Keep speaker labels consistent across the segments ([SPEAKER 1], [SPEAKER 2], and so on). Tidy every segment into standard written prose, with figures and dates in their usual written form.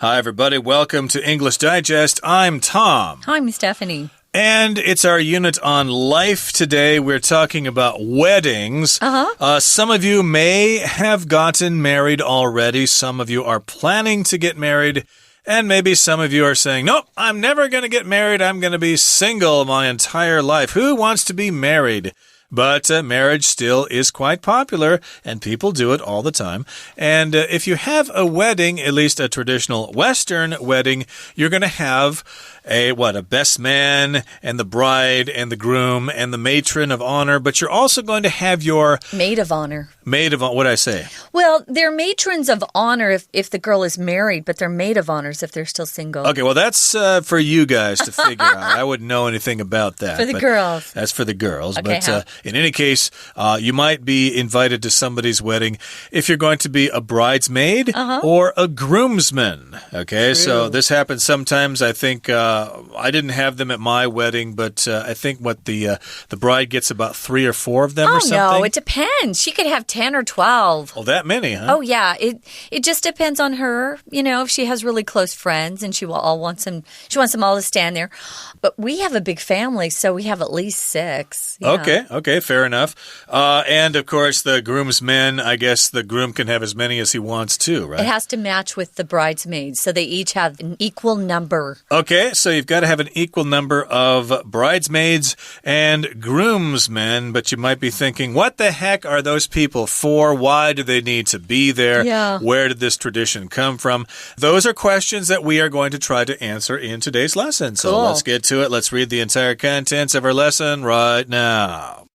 [SPEAKER 1] Hi, everybody. Welcome to English Digest. I'm Tom.
[SPEAKER 2] I'm Stephanie.
[SPEAKER 1] And it's our unit on life today. We're talking about weddings. Some of you may have gotten married already. Some of you are planning to get married. And maybe some of you are saying, nope, I'm never going to get married. I'm going to be single my entire life. Who wants to be married? But marriage still is quite popular, and people do it all the time. And if you have a wedding, at least a traditional Western wedding, you're going to have a best man and the bride and the groom and the matron of honor, but you're also going to have your
[SPEAKER 2] maid of honor.
[SPEAKER 1] Maid of honor. What did I say?
[SPEAKER 2] Well, they're matrons of honor if the girl is married, but they're maid of honors if they're still single.
[SPEAKER 1] Okay, well, that's for you guys to figure out. I wouldn't know anything about that.
[SPEAKER 2] For the girls.
[SPEAKER 1] That's for the girls.
[SPEAKER 2] Okay,
[SPEAKER 1] but in any case, you might be invited to somebody's wedding if you're going to be a bridesmaid or a groomsman. Okay, so this happens sometimes. I think I didn't have them at my wedding, but I think the bride gets about 3 or 4 of them or something.
[SPEAKER 2] Oh, no, it depends. She could have 10 or 12.
[SPEAKER 1] Oh, that many, huh?
[SPEAKER 2] Oh, yeah. It just depends on her. You know, if she has really close friends and she wants them all to stand there. But we have a big family, so we have at least 6. Yeah.
[SPEAKER 1] Okay, fair enough. And, of course, the groomsmen, I guess the groom can have as many as he wants too, right?
[SPEAKER 2] It has to match with the bridesmaids, so they each have an equal number.
[SPEAKER 1] Okay, so you've got to have an equal number of bridesmaids and groomsmen, but you might be thinking, what the heck are those people for? Why do they need to be there?
[SPEAKER 2] Yeah.
[SPEAKER 1] Where did this tradition come from? Those are questions that we are going to try to answer in today's lesson. So let's get to it. Let's read the entire contents of our lesson right now.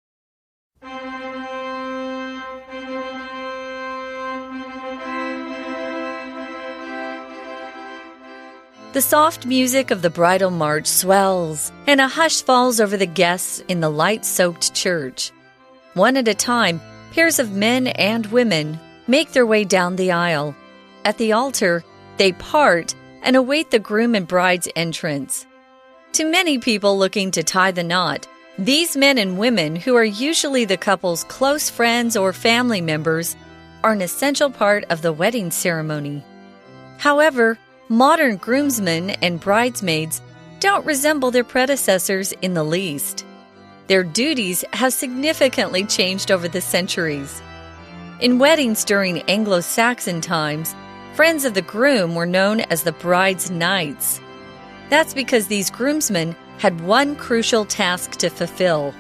[SPEAKER 2] The soft music of the bridal march swells, and a hush falls over the guests in the light-soaked church. One at a time, pairs of men and women make their way down the aisle. At the altar, they part and await the groom and bride's entrance. To many people looking to tie the knot, these men and women, who are usually the couple's close friends or family members, are an essential part of the wedding ceremony. However, modern groomsmen and bridesmaids don't resemble their predecessors in the least. Their duties have significantly changed over the centuries. In weddings during Anglo-Saxon times, friends of the groom were known as the bride's knights. That's because these groomsmen had one crucial task to fulfill: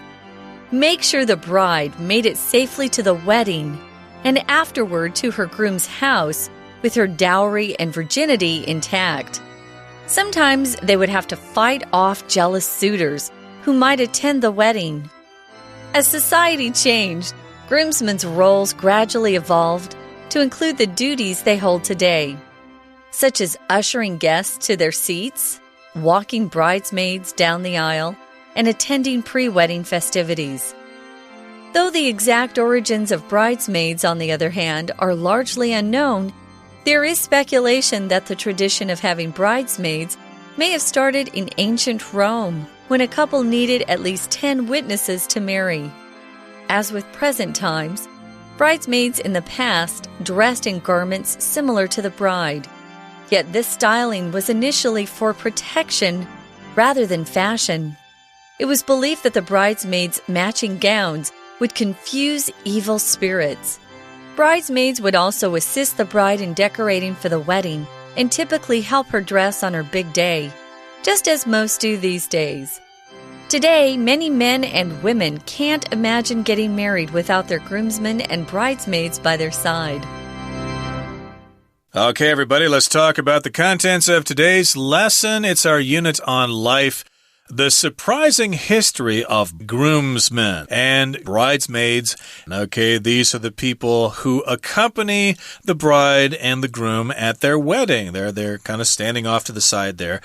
[SPEAKER 2] make sure the bride made it safely to the wedding and afterward to her groom's house with her dowry and virginity intact. Sometimes they would have to fight off jealous suitors who might attend the wedding. As society changed, groomsmen's roles gradually evolved to include the duties they hold today, such as ushering guests to their seats, walking bridesmaids down the aisle, and attending pre-wedding festivities. Though the exact origins of bridesmaids, on the other hand, are largely unknown, there is speculation that the tradition of having bridesmaids may have started in ancient Rome, when a couple needed at least 10 witnesses to marry. As with present times, bridesmaids in the past dressed in garments similar to the bride. Yet this styling was initially for protection rather than fashion. It was believed that the bridesmaids' matching gowns would confuse evil spirits. Bridesmaids would also assist the bride in decorating for the wedding and typically help her dress on her big day, just as most do these days. Today, many men and women can't imagine getting married without their groomsmen and bridesmaids by their side.
[SPEAKER 1] Okay, everybody, let's talk about the contents of today's lesson. It's our unit on life. The surprising history of groomsmen and bridesmaids. Okay, these are the people who accompany the bride and the groom at their wedding. They're kind of standing off to the side there.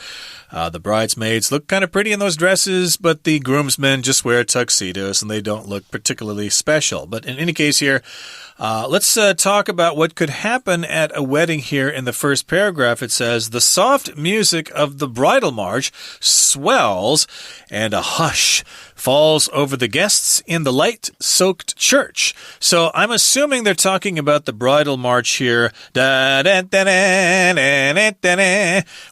[SPEAKER 1] The bridesmaids look kind of pretty in those dresses, but the groomsmen just wear tuxedos and they don't look particularly special. But in any case here, let's talk about what could happen at a wedding here. In the first paragraph, it says, the soft music of the bridal march swells swells, and a hush falls over the guests in the light-soaked church. So I'm assuming they're talking about the bridal march here,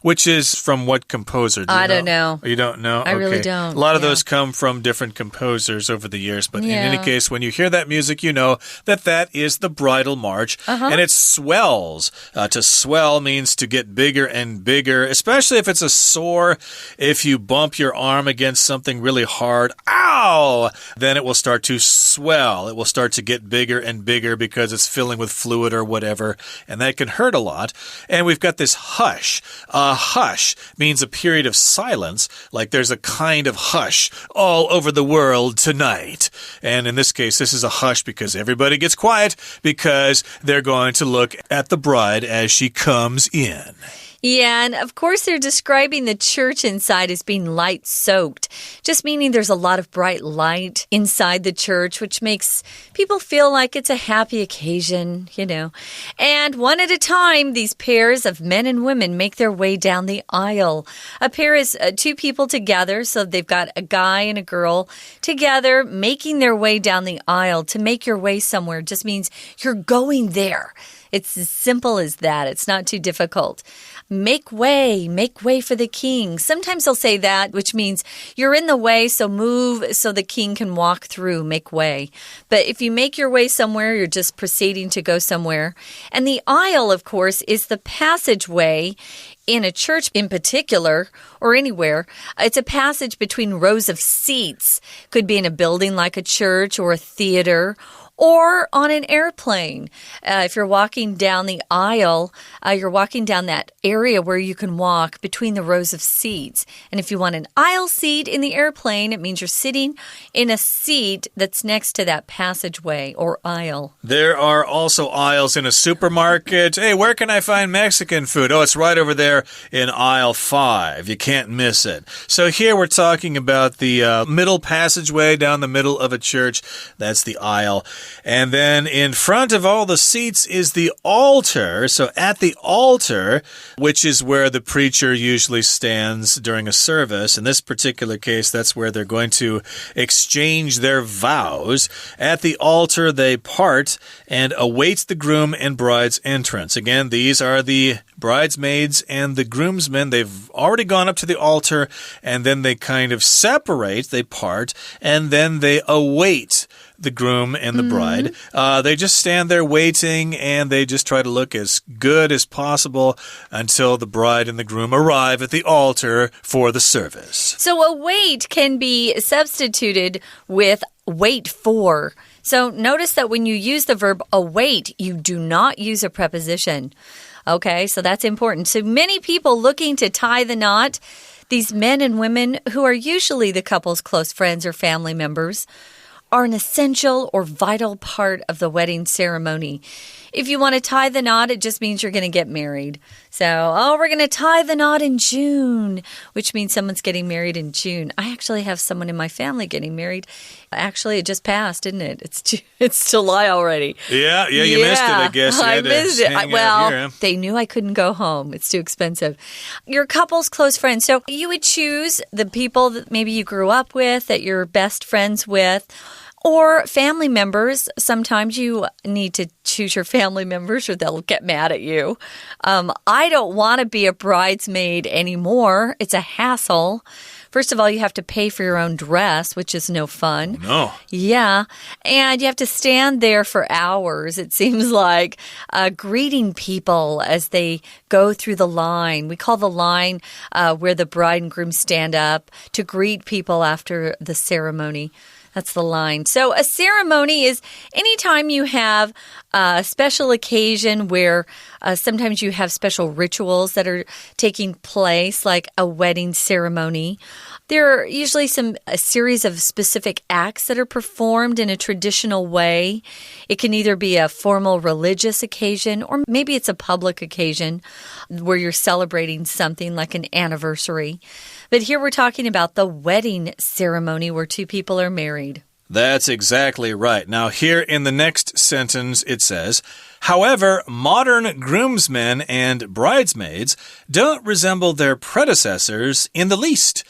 [SPEAKER 1] which is from what composer?
[SPEAKER 2] I don't know.
[SPEAKER 1] You don't know?
[SPEAKER 2] I really don't.
[SPEAKER 1] A lot of those come from different composers over the years, but in any case, when you hear that music, you know that that is the bridal march, and it swells. To swell means to get bigger and bigger, especially if it's a sore. If you bump your arm against something really hard, ow! Then it will start to swell. It will start to get bigger and bigger because it's filling with fluid or whatever, and that can hurt a lot. And we've got this hush. A hush means a period of silence, like there's a kind of hush all over the world tonight. And in this case, this is a hush because everybody gets quiet because they're going to look at the bride as she comes in.
[SPEAKER 2] Yeah, and of course they're describing the church inside as being light-soaked, just meaning there's a lot of bright light inside the church, which makes people feel like it's a happy occasion, you know. And one at a time, these pairs of men and women make their way down the aisle. A pair is two people together, so they've got a guy and a girl together making their way down the aisle. To make your way somewhere just means you're going there. It's as simple as that. It's not too difficult. Make way for the king. Sometimes they'll say that, which means you're in the way, so move so the king can walk through, make way. But if you make your way somewhere, you're just proceeding to go somewhere. And the aisle, of course, is the passageway in a church in particular, or anywhere. It's a passage between rows of seats. Could be in a building like a church or a theater, or on an airplane. If you're walking down the aisle, you're walking down that area where you can walk between the rows of seats. And if you want an aisle seat in the airplane, it means you're sitting in a seat that's next to that passageway or aisle.
[SPEAKER 1] There are also aisles in a supermarket. Hey, where can I find Mexican food? Oh, it's right over there in aisle 5. You can't miss it. So here we're talking about the middle passageway down the middle of a church. That's the aisle. And then in front of all the seats is the altar. So at the altar, which is where the preacher usually stands during a service, in this particular case, that's where they're going to exchange their vows. At the altar, they part and await the groom and bride's entrance. Again, these are the bridesmaids and the groomsmen. They've already gone up to the altar, and then they kind of separate, they part, and then they await the groom and the bride. They just stand there waiting, and they just try to look as good as possible until the bride and the groom arrive at the altar for the service.
[SPEAKER 2] So await can be substituted with wait for. So notice that when you use the verb await, you do not use a preposition. Okay, so that's important. So many people looking to tie the knot, these men and women who are usually the couple's close friends or family members, are an essential or vital part of the wedding ceremony. If you want to tie the knot, it just means you're going to get married. So, we're going to tie the knot in June, which means someone's getting married in June. I actually have someone in my family getting married. Actually, it just passed, didn't it? It's July already.
[SPEAKER 1] Yeah, you missed it, I guess.
[SPEAKER 2] I missed it. They knew I couldn't go home. It's too expensive. Your couple's close friends. So you would choose the people that maybe you grew up with, that you're best friends with, or family members. Sometimes you need to choose your family members or they'll get mad at you. I don't want to be a bridesmaid anymore. It's a hassle. First of all, you have to pay for your own dress, which is no fun.
[SPEAKER 1] No.
[SPEAKER 2] Yeah. And you have to stand there for hours, it seems like, greeting people as they go through the line. We call the line where the bride and groom stand up to greet people after the ceremony. That's the line. So a ceremony is anytime you have a special occasion where sometimes you have special rituals that are taking place, like a wedding ceremony. There are usually a series of specific acts that are performed in a traditional way. It can either be a formal religious occasion or maybe it's a public occasion where you're celebrating something like an anniversary. But here we're talking about the wedding ceremony where two people are married.
[SPEAKER 1] That's exactly right. Now, here in the next sentence, it says, however, modern groomsmen and bridesmaids don't resemble their predecessors in the least.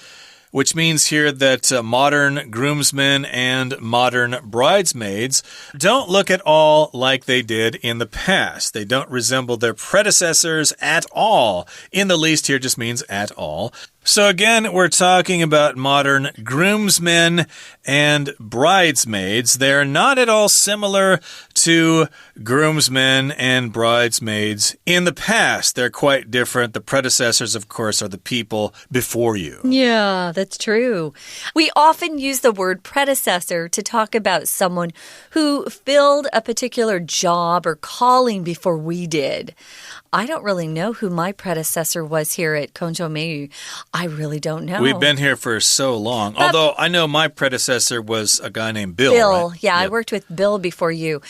[SPEAKER 1] which means here that modern groomsmen and modern bridesmaids don't look at all like they did in the past. They don't resemble their predecessors at all. In the least here just means at all. So again, we're talking about modern groomsmen and bridesmaids. They're not at all similar to groomsmen and bridesmaids in the past. They're quite different. The predecessors, of course, are the people before you.
[SPEAKER 2] Yeah, that's true. We often use the word predecessor to talk about someone who filled a particular job or calling before we did. I don't really know who my predecessor was here at 空中美语. I really don't know.
[SPEAKER 1] We've been here for so long. Although I know my predecessor was a guy named Bill.
[SPEAKER 2] Bill,
[SPEAKER 1] right?
[SPEAKER 2] yeah, I worked with Bill before you.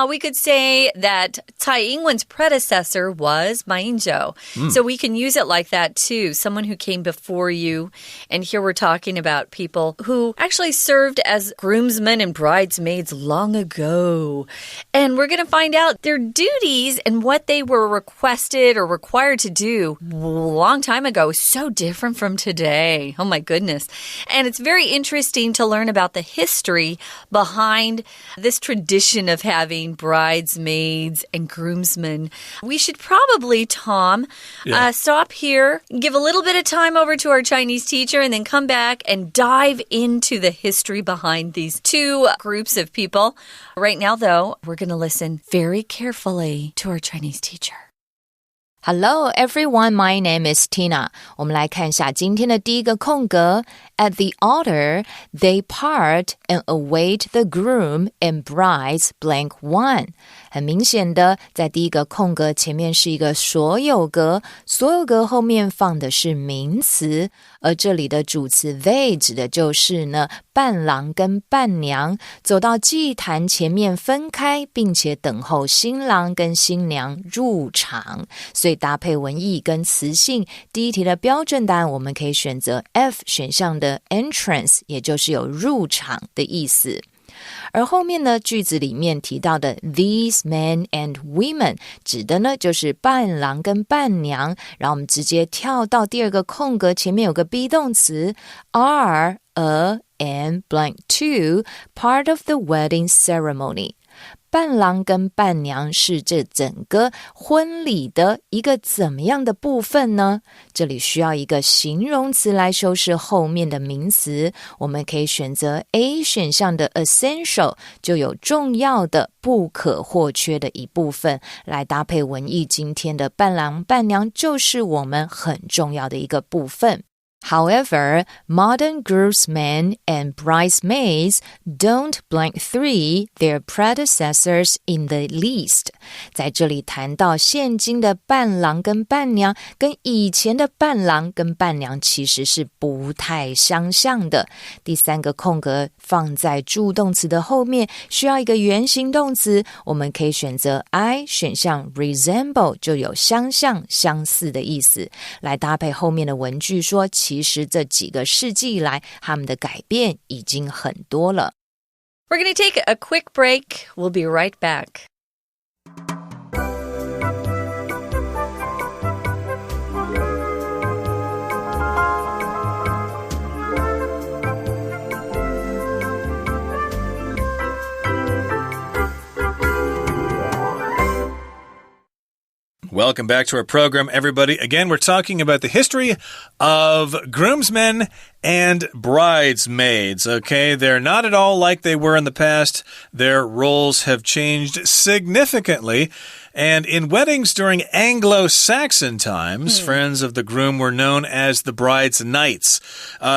[SPEAKER 2] We could say that Tsai Ing-wen's predecessor was Ma Ying-jeou. So we can use it like that too. Someone who came before you. And here we're talking about people who actually served as groomsmen and bridesmaids long ago. And we're going to find out their duties and what they were requested or required to do a long time ago is so different from today. Oh my goodness. And it's very interesting to learn about the history behind this tradition of having bridesmaids and groomsmen. We should probably, Tom, stop here, give a little bit of time over to our Chinese teacher, and then come back and dive into the history behind these two groups of people. Right now, though, we're going to listen very carefully to our Chinese teacher.
[SPEAKER 3] Hello everyone, my name is Tina. 我们来看一下今天的第一个空格。At the altar, they part and await the groom and bride's blank one. 很明显的，在第一个空格前面是一个所有格，所有格后面放的是名词，而这里的主词 they 指的就是呢伴郎跟伴娘走到祭坛前面分开，并且等候新郎跟新娘入场。所以搭配文意跟词性，第一题的标准答案我们可以选择 F 选项的 entrance， 也就是有入场的意思。而后面呢，句子里面提到的 these men and women 指的呢就是伴郎跟伴娘，然后我们直接跳到第二个空格，前面有个 be 动词 are a and blank to part of the wedding ceremony。伴郎跟伴娘是这整个婚礼的一个怎么样的部分呢？这里需要一个形容词来修饰后面的名词，我们可以选择 A 选项的 essential， 就有重要的、不可或缺的一部分，来搭配文意。今天的伴郎伴娘就是我们很重要的一个部分。However, modern groomsmen and bridesmaids don't blank three their predecessors in the least. 在这里谈到现今的伴郎跟伴娘跟以前的伴郎跟伴娘其实是不太相像的。第三个空格放在助动词的后面，需要一个原形动词，我们可以选择 I 选项 resemble， 就有相像、相似的意思，来搭配后面的文句说其实这几个世纪以来他们的改变已经很多了。
[SPEAKER 2] We're going to take a quick break. We'll be right back.
[SPEAKER 1] Welcome back to our program, everybody. Again, we're talking about the history of groomsmen and bridesmaids, okay? They're not at all like they were in the past. Their roles have changed significantly. And in weddings during Anglo-Saxon times, friends of the groom were known as the bride's knights.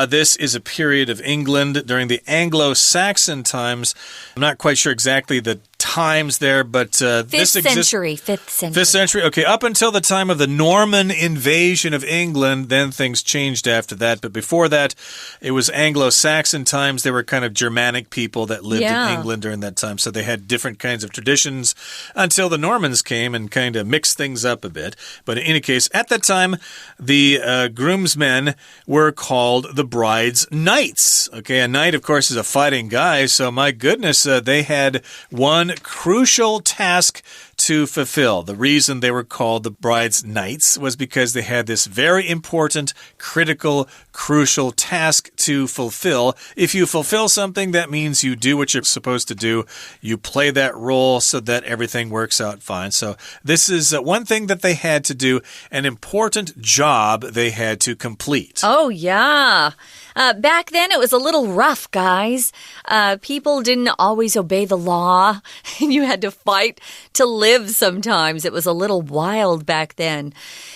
[SPEAKER 1] This is a period of England during the Anglo-Saxon times. I'm not quite sure exactly the times there, but this exists...
[SPEAKER 2] 5th century.
[SPEAKER 1] 5th century, okay. Up until the time of the Norman invasion of England, then things changed after that. But before that, it was Anglo-Saxon times. They were kind of Germanic people that lived in England during that time. So they had different kinds of traditions until the Normans came and kind of mixed things up a bit. But in any case, at that time, the groomsmen were called the bride's knights. Okay, a knight, of course, is a fighting guy. So my goodness, they had one crucial task to fulfill. The reason they were called the bride's knights was because they had this very important, critical, crucial task to fulfill. If you fulfill something, that means you do what you're supposed to do. You play that role so that everything works out fine. So this is one thing that they had to do, an important job they had to complete.
[SPEAKER 2] Oh, yeah. Back then, it was a little rough, guys. People didn't always obey the law, and you had to fight to live sometimes. It was a little wild back then.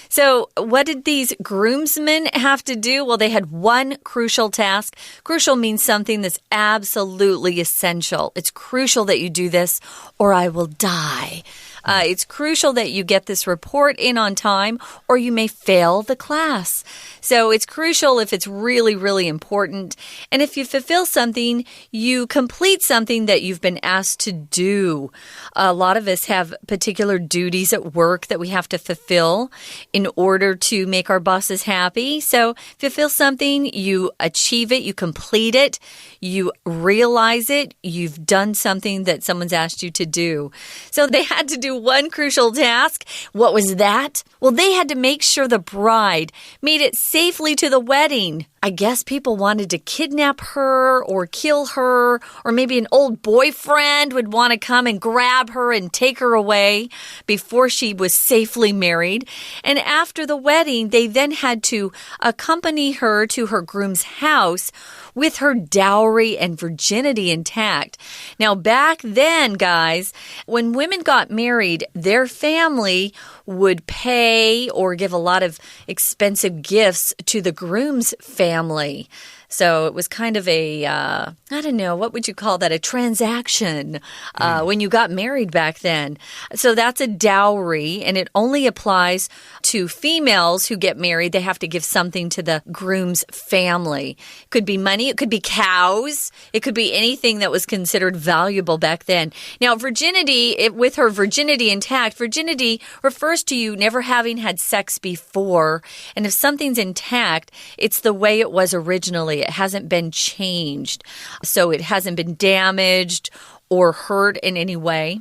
[SPEAKER 2] So what did these groomsmen have to do? Well, they had one crucial task. Crucial means something that's absolutely essential. It's crucial that you do this, or I will die. It's crucial that you get this report in on time, or you may fail the class. So it's crucial if it's really, really important. And if you fulfill something, you complete something that you've been asked to do. A lot of us have particular duties at work that we have to fulfill in order to make our bosses happy. So fulfill something, you achieve it, you complete it, you realize it, you've done something that someone's asked you to do. So they had to do one crucial task. What was that? Well, they had to make sure the bride made it safely to the wedding. I guess people wanted to kidnap her or kill her, or maybe an old boyfriend would want to come and grab her and take her away before she was safely married. And after the wedding, they then had to accompany her to her groom's house with her dowry and virginity intact. Now, back then, guys, when women got married, their family would pay or give a lot of expensive gifts to the groom's family. So it was kind of a, I don't know, what would you call that? A transaction when you got married back then. So that's a dowry, and it only applies to females who get married. They have to give something to the groom's family. It could be money. It could be cows. It could be anything that was considered valuable back then. Now, virginity, with her virginity intact, virginity refers to you never having had sex before. And if something's intact, it's the way it was originally. It hasn't been changed. So it hasn't been damaged or hurt in any way.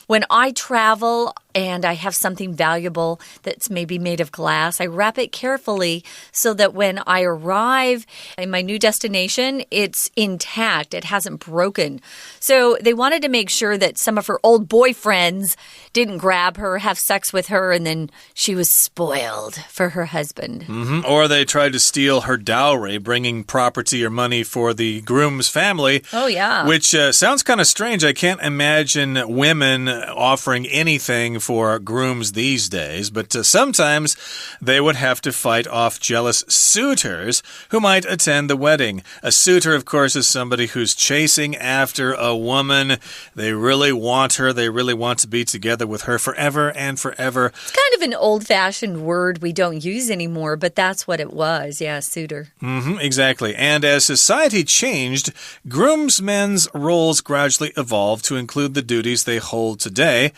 [SPEAKER 2] When I travel and I have something valuable that's maybe made of glass, I wrap it carefully so that when I arrive in my new destination, it's intact. It hasn't broken. So they wanted to make sure that some of her old boyfriends didn't grab her, have sex with her, and then she was spoiled for her husband.
[SPEAKER 1] Or they tried to steal her dowry, bringing property or money for the groom's family.
[SPEAKER 2] Oh, yeah.
[SPEAKER 1] Which sounds kind of strange. I can't imagine women offering anything for grooms these days, but sometimes they would have to fight off jealous suitors who might attend the wedding. A suitor, of course, is somebody who's chasing after a woman. They really want her. They really want to be together with her forever and forever.
[SPEAKER 2] It's kind of an old-fashioned word we don't use anymore, but that's what it was. Yeah, suitor.
[SPEAKER 1] Exactly. And as society changed, groomsmen's roles gradually evolved to include the duties they hold today,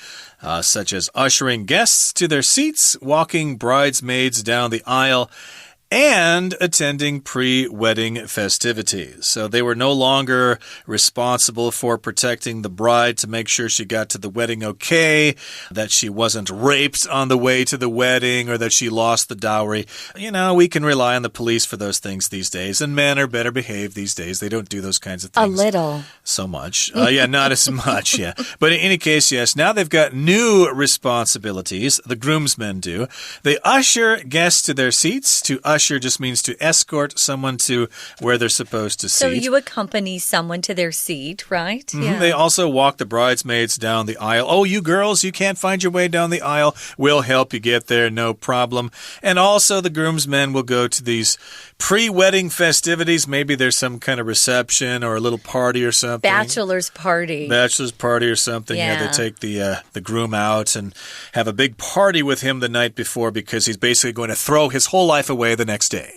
[SPEAKER 1] such as ushering guests to their seats, walking bridesmaids down the aisle, and attending pre-wedding festivities. So they were no longer responsible for protecting the bride to make sure she got to the wedding okay, that she wasn't raped on the way to the wedding, or that she lost the dowry. You know, we can rely on the police for those things these days, and men are better behaved these days. They don't do those kinds of things.
[SPEAKER 2] A little.
[SPEAKER 1] So much. Yeah, not as much, yeah. But in any case, yes, now they've got new responsibilities. The groomsmen do. They usher guests to their seats. To usher just means to escort someone to where they're supposed to sit.
[SPEAKER 2] So you accompany someone to their seat, right?
[SPEAKER 1] Yeah. They also walk the bridesmaids down the aisle. Oh, you girls, you can't find your way down the aisle. We'll help you get there, no problem. And also the groomsmen will go to these pre-wedding festivities. Maybe there's some kind of reception or a little party or something.
[SPEAKER 2] Bachelor's party.
[SPEAKER 1] Bachelor's party or something. Yeah, they take the groom out and have a big party with him the night before because he's basically going to throw his whole life away the next day.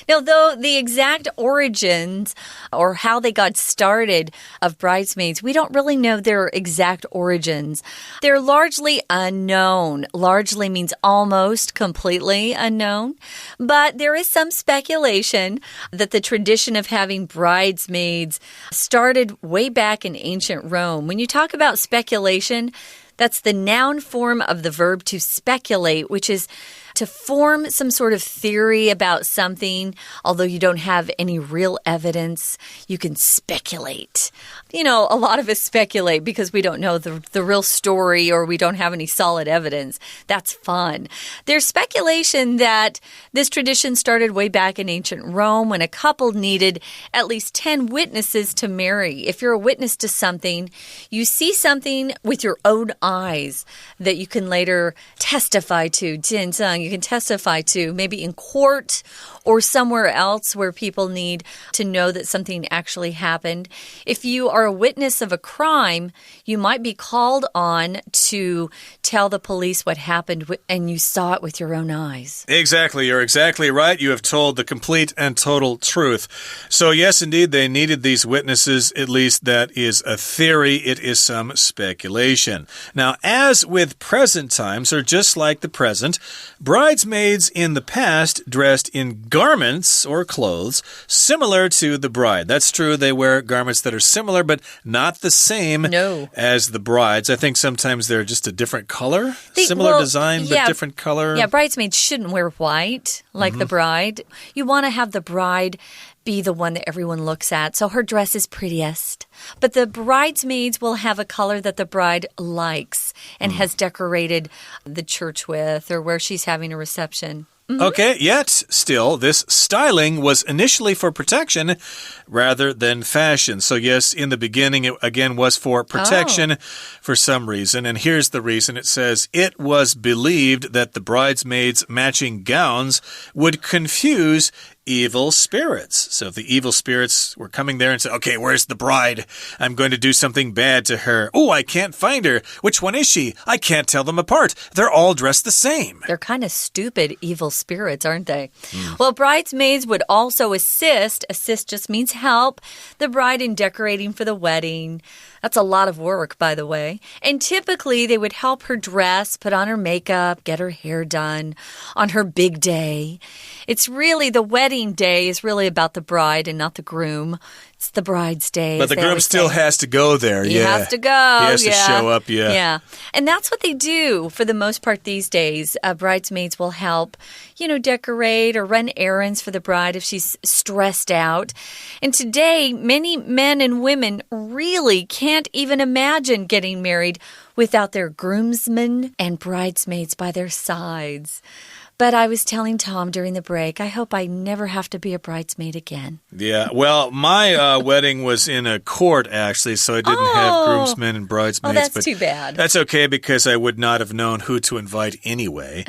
[SPEAKER 2] Now, though the exact origins or how they got started of bridesmaids, we don't really know their exact origins. They're largely unknown. Largely means almost completely unknown. But there is some speculation that the tradition of having bridesmaids started way back in ancient Rome. When you talk about speculation, That's the noun form of the verb to speculate, which is to form some sort of theory about something, although you don't have any real evidence, you can speculate. You know, a lot of us speculate because we don't know the real story or we don't have any solid evidence. That's fun. There's speculation that this tradition started way back in ancient Rome when a couple needed at least 10 witnesses to marry. If you're a witness to something, you see something with your own eyes that you can later testify to. 见证 you can testify to, maybe in court or somewhere else where people need to know that something actually happened. If you are a witness of a crime, you might be called on to tell the police what happened and you saw it with your own eyes.
[SPEAKER 1] Exactly. You're exactly right. You have told the complete and total truth. So yes, indeed, they needed these witnesses. At least that is a theory. It is some speculation. Now, as with present times, or just like the present, bridesmaids in the past dressed in garments or clothes similar to the bride. That's true. They wear garments that are similar, but not the same as the brides. I think sometimes they're just a different color, similar design, but different color.
[SPEAKER 2] Yeah, bridesmaids shouldn't wear white like the bride. You want to have the bride be the one that everyone looks at, so her dress is prettiest. But the bridesmaids will have a color that the bride likes and has decorated the church with or where she's having a reception.
[SPEAKER 1] Okay, yet still, this styling was initially for protection rather than fashion. So yes, in the beginning, it again was for protection for some reason. And here's the reason. It says, it was believed that the bridesmaids' matching gowns would confuse evil spirits. So if the evil spirits were coming there and said, okay, where's the bride? I'm going to do something bad to her. Oh, I can't find her. Which one is she? I can't tell them apart. They're all dressed the same.
[SPEAKER 2] They're kind of stupid evil spirits, aren't they? Well, bridesmaids would also assist. Assist just means help the bride in decorating for the wedding. That's a lot of work, by the way. And typically, they would help her dress, put on her makeup, get her hair done on her big day. It's really, the wedding day is really about the bride and not the groom. It's the bride's day.
[SPEAKER 1] But the groom still has to go there.
[SPEAKER 2] He has to go.
[SPEAKER 1] He has to show up,
[SPEAKER 2] Yeah. And that's what they do for the most part these days. Bridesmaids will help, decorate or run errands for the bride if she's stressed out. And today, many men and women really can't even imagine getting married without their groomsmen and bridesmaids by their sides. But I was telling Tom during the break, I hope I never have to be a bridesmaid again.
[SPEAKER 1] Yeah, well, my wedding was in a court, actually, so I didn't have groomsmen and bridesmaids.
[SPEAKER 2] Oh, that's too bad.
[SPEAKER 1] That's okay, because I would not have known who to invite anyway.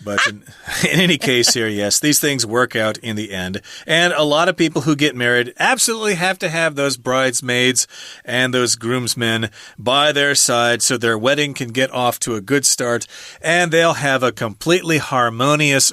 [SPEAKER 1] But in any case here, yes, these things work out in the end. And a lot of people who get married absolutely have to have those bridesmaids and those groomsmen by their side so their wedding can get off to a good start, and they'll have a completely harmonious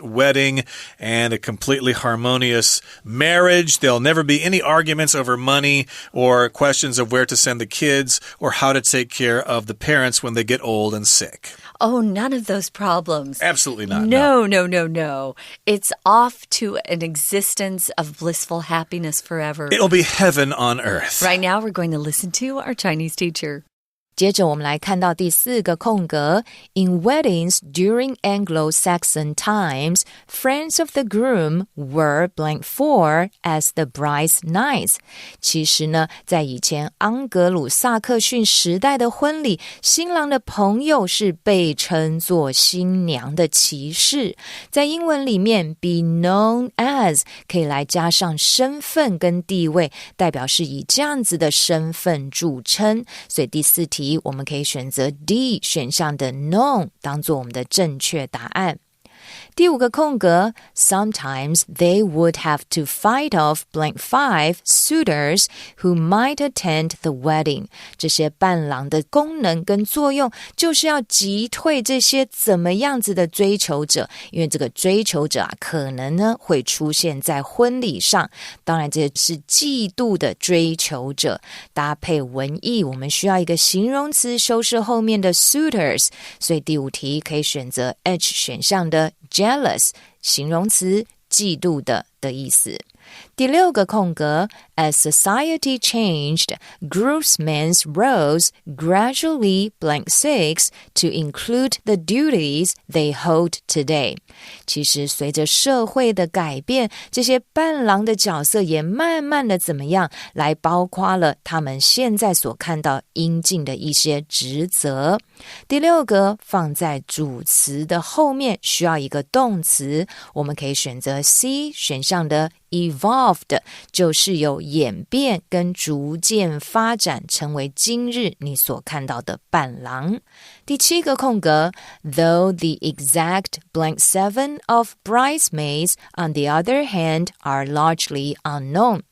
[SPEAKER 1] wedding and a completely harmonious marriage. There'll never be any arguments over money or questions of where to send the kids or how to take care of the parents when they get old and sick.
[SPEAKER 2] Oh, none of those problems.
[SPEAKER 1] Absolutely not.
[SPEAKER 2] No. It's off to an existence of blissful happiness forever.
[SPEAKER 1] It'll be heaven on earth.
[SPEAKER 2] Right now, we're going to listen to our Chinese teacher.
[SPEAKER 3] 接着我们来看到第4个空格 In weddings during Anglo-Saxon times, friends of the groom were blank for as the bride's knights. 其实呢，在以前盎格鲁撒克逊时代的婚礼，新郎的朋友是被称作新娘的骑士。在英文里面 be known as 可以来加上身份跟地位，代表是以这样子的身份著称。所以第4题我们可以选择 D 选项的 known 当做我们的正确答案。第5个空格 Sometimes they would have to fight off blank 5 suitors who might attend the wedding. 这些伴郎的功能跟作用就是要击退这些怎么样子的追求者，因为这个追求者可能呢会出现在婚礼上。当然这是嫉妒的追求者，搭配文意我们需要一个形容词修饰后面的 suitors， 所以第5题可以选择 H 选项的jealous 形容词嫉妒的意思。第6个空格 As society changed, groomsmen's roles gradually blank six to include the duties they hold today. 其实随着社会的改变，这些伴郎的角色也慢慢的怎么样，来包括了他们现在所看到应尽的一些职责。第六个，放在主词的后面需要一个动词，我们可以选择 C 选项的Evolved 就是有演变跟逐渐发展成为今日你所看到的伴郎。第七个空格 Though the exact blank 7 of bridesmaids on the other hand are largely unknown.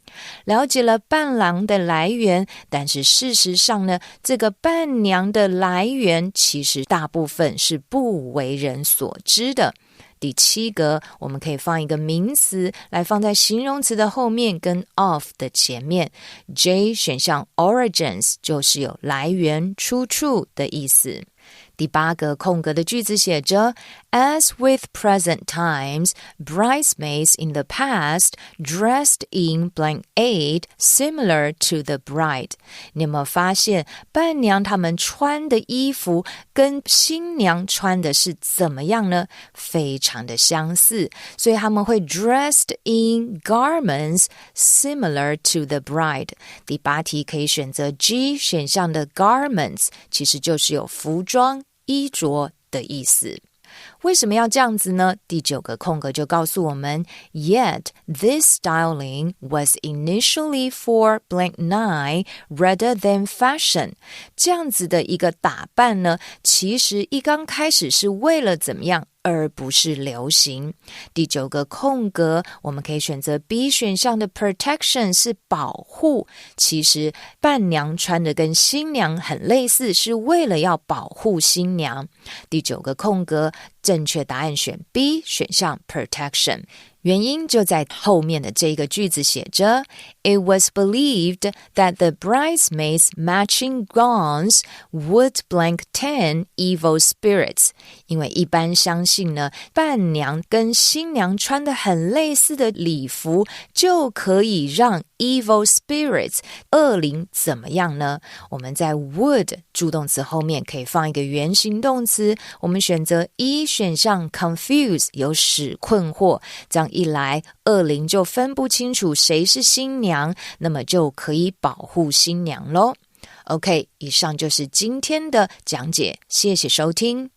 [SPEAKER 3] 了解了伴郎的来源，但是事实上呢，这个伴娘的来源其实大部分是不为人所知的。第七个，我们可以放一个名词来放在形容词的后面跟 of 的前面。J 选项 origins 就是有来源、出处的意思。第八个空格的句子写着 As with present times, bridesmaids in the past dressed in blank 8 similar to the bride. 你有没有发现伴娘她们穿的衣服跟新娘穿的是怎么样呢？非常的相似，所以他们会 dressed in garments similar to the bride. 第八题可以选择 G 选项的 garments 其实就是有服装衣着的意思。为什么要这样子呢？第九个空格就告诉我们 Yet this styling was initially for blank 9 rather than fashion. 这样子的一个打扮呢，其实一刚开始是为了怎么样而不是流行。第九个空格我们可以选择 B 选项的 protection 是保护，其实伴娘穿的跟新娘很类似，是为了要保护新娘。第九个空格正确答案选 B 选项 protection， 原因就在后面的这个句子写着 It was believed that the bridesmaids' matching gowns would blank 10 evil spirits. 因为一般相信呢，伴娘跟新娘穿的很类似的礼服就可以让 evil spirits 恶灵怎么样呢？我们在 would 助动词后面可以放一个原形动词，我们选择一选项 confuse 有使困惑，这样一来恶灵就分不清楚谁是新娘，那么就可以保护新娘咯。 OK， 以上就是今天的讲解，谢谢收听。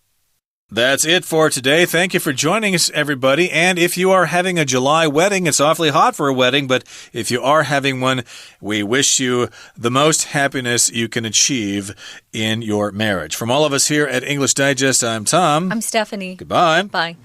[SPEAKER 1] That's it for today. Thank you for joining us, everybody. And if you are having a July wedding, it's awfully hot for a wedding, but if you are having one, we wish you the most happiness you can achieve in your marriage. From all of us here at English Digest, I'm Tom.
[SPEAKER 2] I'm Stephanie.
[SPEAKER 1] Goodbye.
[SPEAKER 2] Bye.